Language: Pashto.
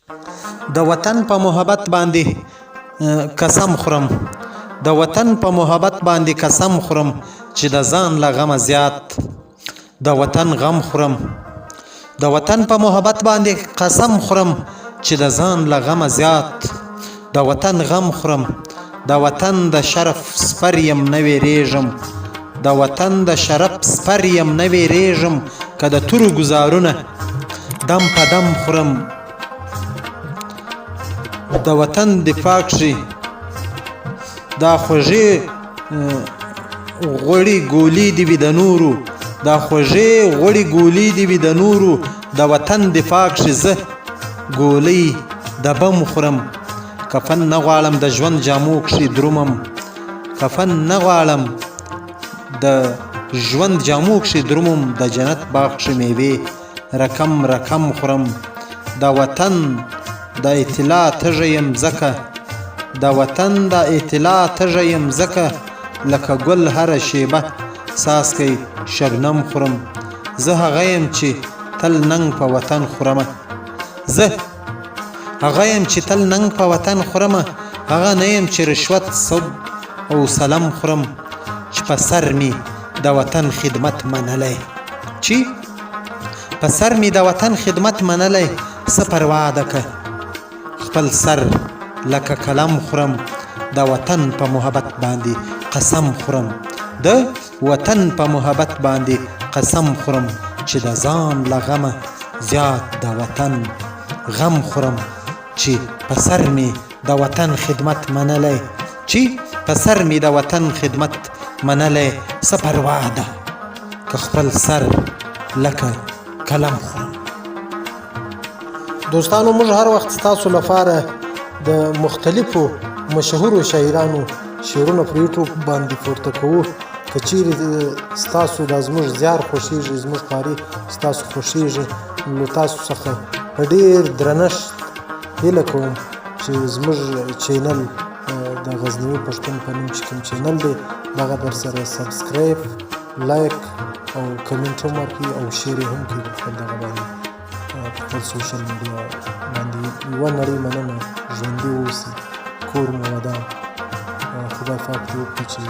د وطن په محبت باندې قسم خورم، د وطن په محبت باندې قسم خورم چې د ځان له غمه زیات د وطن غم خورم. د وطن په محبت باندې قسم خورم چې د ځان له غمه زیات د وطن غم خورم. د وطن د شرف سپر یم نه ویریږم، د وطن د شرف سپر یم نه ویریږم، که د تورو ګزارونه دم په دم خورم. د وطن دفاع کښې دا خوږې غوړې ګولې دې وي د نورو، دا خوږې غوړې ګولې دې وي د نورو. د وطن دفاع کښې زه ګولۍ د بم خورم. کفن نه غواړم د ژوند جامو کښې درومم، کفن نه غواړم د ژوند جامو کښې درومم. د جنت باغ کښې میوې رقم رقم خورم. د وطن د اطلاع تږی یم ځکه، د وطن د اطلاع تږی یم ځکه، لکه ګل هره شیبه څاڅکی شبنم خورم. زه هغه یم چې تل ننګ په وطن خورمه، زه هغه یم چې تل ننګ په وطن خورمه. هغه نه یم چې رشوت سود او سلم خورم، چې په سر می د وطن خدمت منلی، چې په سر می د وطن خدمت منلی. څه پروا ده که خپل سر لکه قلم خورم. د وطن په محبت باندې قسم خورم، د وطن په محبت باندې قسم خورم چې د ځان له غمه زیات د وطن غم خورم. چې په سر می د وطن خدمت منلی، چې په سر می د وطن خدمت منلی. څه پروا ده که خپل سر لکه قلم خورم. دوستانو، موږ هر وخت ستاسو لپاره د مختلفو مشهورو شاعرانو شعرونه په یوټیوب باندې پورته کوو. که چیرې ستاسو دا زموږ زیار خوښیږي، زموږ کاري ستاسو خوښیږي، نو تاسو څخه په ډېر درنښت هیله کوم چې زموږ چینل د غزنوي پښتون په نوم چې کوم چینل دی دغه درسره سبسکرایب، لایک او کمنټ هم ورکړي او شیر یې هم کړي په خپل دغه باندې په خپل سوشل میډیا باندې. یوه نړۍ مننه، ژوندي اوسئ، کور مو ودان. خدای پاک دې وکړي چې